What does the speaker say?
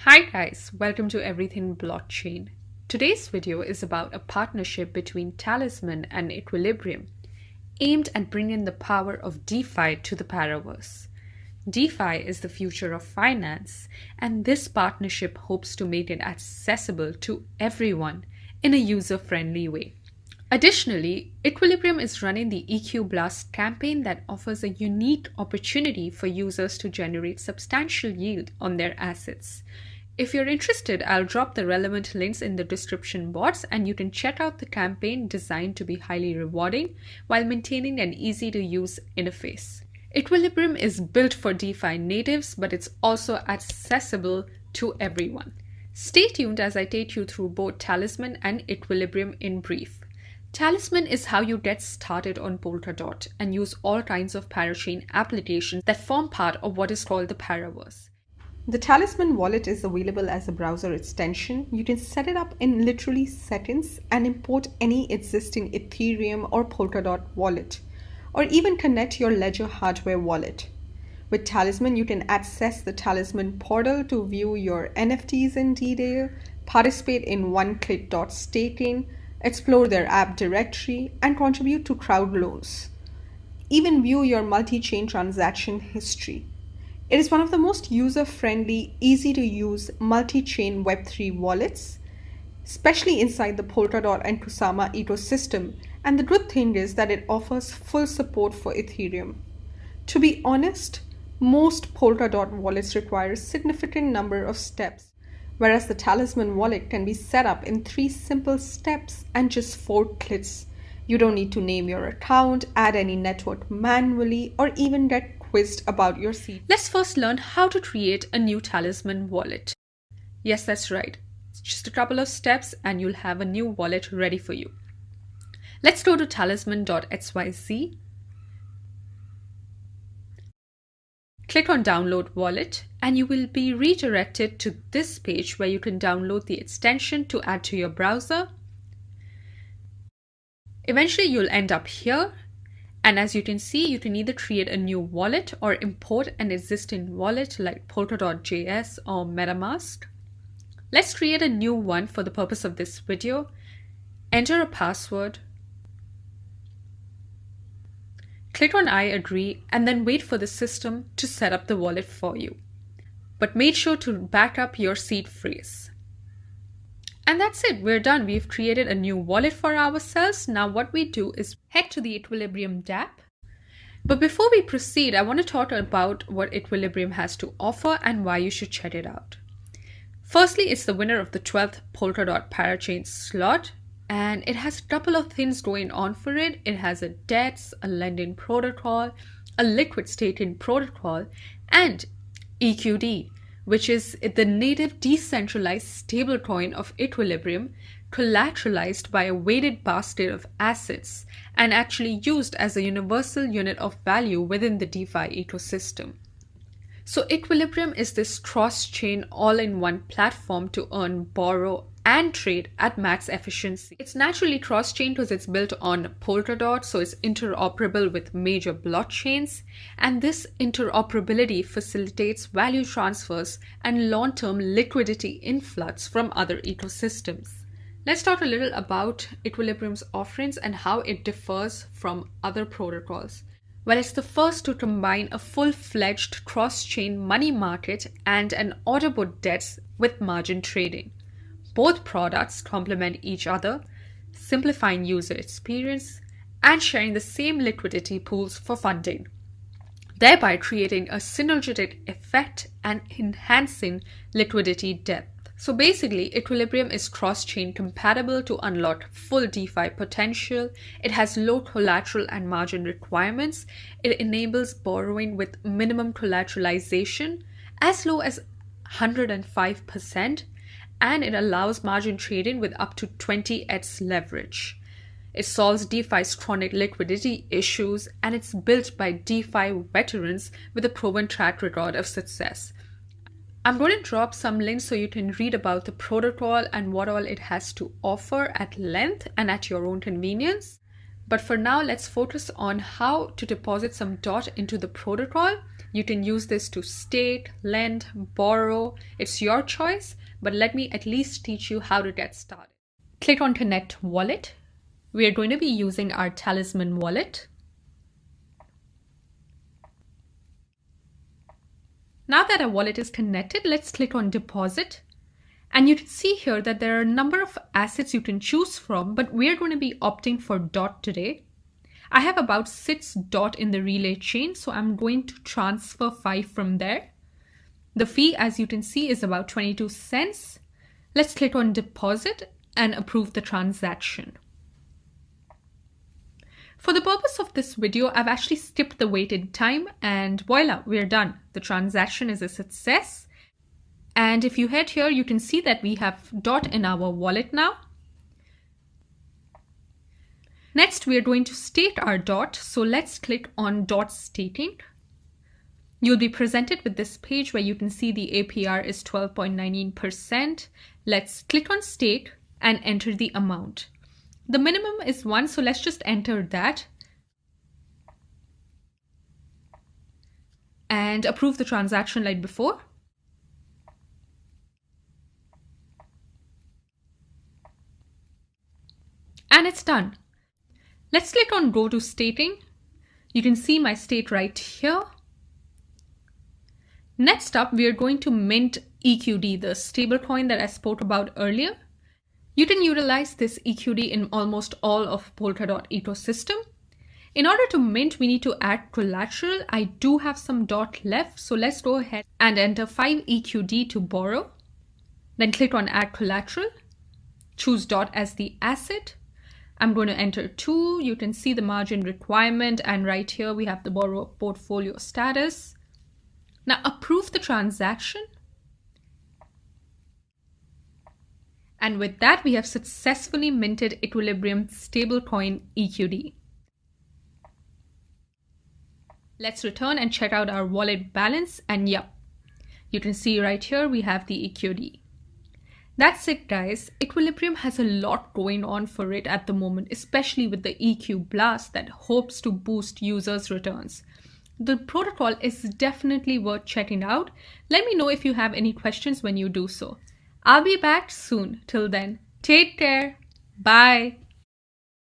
Hi guys, welcome to Everything Blockchain. Today's video is about a partnership between Talisman and Equilibrium, aimed at bringing the power of DeFi to the Paraverse. DeFi is the future of finance, and this partnership hopes to make it accessible to everyone in a user-friendly way. Additionally, Equilibrium is running the EQ Blast campaign that offers a unique opportunity for users to generate substantial yield on their assets. If you're interested, I'll drop the relevant links in the description box and you can check out the campaign designed to be highly rewarding while maintaining an easy-to-use interface. Equilibrium is built for DeFi natives, but it's also accessible to everyone. Stay tuned as I take you through both Talisman and Equilibrium in brief. Talisman is how you get started on Polkadot and use all kinds of parachain applications that form part of what is called the Paraverse. The Talisman wallet is available as a browser extension. You can set it up in literally seconds and import any existing Ethereum or Polkadot wallet, or even connect your Ledger hardware wallet. With Talisman, you can access the Talisman portal to view your NFTs in detail, participate in one-click.staking, explore their app directory, and contribute to crowd loans. Even view your multi-chain transaction history. It is one of the most user-friendly, easy-to-use multi-chain Web3 wallets, especially inside the Polkadot and Kusama ecosystem, and the good thing is that it offers full support for Ethereum. To be honest, most Polkadot wallets require a significant number of steps, whereas the Talisman wallet can be set up in 3 simple steps and just 4 clicks. You don't need to name your account, add any network manually, or even get quizzed about your seed. Let's first learn how to create a new Talisman wallet. Yes, that's right. It's just a couple of steps and you'll have a new wallet ready for you. Let's go to talisman.xyz. Click on Download Wallet and you will be redirected to this page where you can download the extension to add to your browser. Eventually you'll end up here, and as you can see, you can either create a new wallet or import an existing wallet like Polkadot.js or MetaMask. Let's create a new one for the purpose of this video. Enter a password. Click on I agree and then wait for the system to set up the wallet for you. But make sure to back up your seed phrase. And that's it, we're done. We've created a new wallet for ourselves. Now what we do is head to the Equilibrium dApp. But before we proceed, I want to talk about what Equilibrium has to offer and why you should check it out. Firstly, it's the winner of the 12th Polkadot parachain slot. And it has a couple of things going on for it. It has a DEX, a lending protocol, a liquid staking protocol, and EQD, which is the native decentralized stablecoin of Equilibrium, collateralized by a weighted basket of assets and actually used as a universal unit of value within the DeFi ecosystem. So Equilibrium is this cross-chain all-in-one platform to earn, borrow, and trade at max efficiency. It's naturally cross-chain because it's built on Polkadot, so it's interoperable with major blockchains, and this interoperability facilitates value transfers and long-term liquidity influx from other ecosystems. Let's talk a little about Equilibrium's offerings and how it differs from other protocols. Well, it's the first to combine a full-fledged cross-chain money market and an order book DEX with margin trading. Both products complement each other, simplifying user experience and sharing the same liquidity pools for funding, thereby creating a synergetic effect and enhancing liquidity depth. So basically, Equilibrium is cross-chain compatible to unlock full DeFi potential. It has low collateral and margin requirements. It enables borrowing with minimum collateralization as low as 105%. And it allows margin trading with up to 20x leverage. It solves DeFi's chronic liquidity issues, and it's built by DeFi veterans with a proven track record of success. I'm going to drop some links so you can read about the protocol and what all it has to offer at length and at your own convenience. But for now, let's focus on how to deposit some DOT into the protocol You can use this to stake, lend, borrow. It's your choice, but let me at least teach you how to get started. Click on Connect Wallet. We are going to be using our Talisman wallet. Now that our wallet is connected, let's click on Deposit. And you can see here that there are a number of assets you can choose from, but we're going to be opting for DOT today. I have about 6 DOT in the relay chain, so I'm going to transfer 5 from there. The fee, as you can see, is about 22 cents. Let's click on Deposit and approve the transaction. For the purpose of this video, I've actually skipped the waiting time and voila, we're done. The transaction is a success. And if you head here, you can see that we have DOT in our wallet now. Next, we are going to stake our DOT. So let's click on DOT staking. You'll be presented with this page where you can see the APR is 12.19%. Let's click on stake and enter the amount. The minimum is 1, so let's just enter that. And approve the transaction like before. And it's done. Let's click on Go to Staking. You can see my state right here. Next up, we are going to mint EQD, the stablecoin that I spoke about earlier. You can utilize this EQD in almost all of Polkadot ecosystem. In order to mint, we need to add collateral. I do have some DOT left, so let's go ahead and enter 5 EQD to borrow. Then click on Add Collateral. Choose DOT as the asset. I'm going to enter 2. You can see the margin requirement, and right here we have the borrower portfolio status. Now approve the transaction. And with that, we have successfully minted Equilibrium stablecoin EQD. Let's return and check out our wallet balance, and yep, you can see right here we have the EQD. That's it, guys. Equilibrium has a lot going on for it at the moment, especially with the EQ blast that hopes to boost users' returns. The protocol is definitely worth checking out. Let me know if you have any questions when you do so. I'll be back soon. Till then, take care. Bye.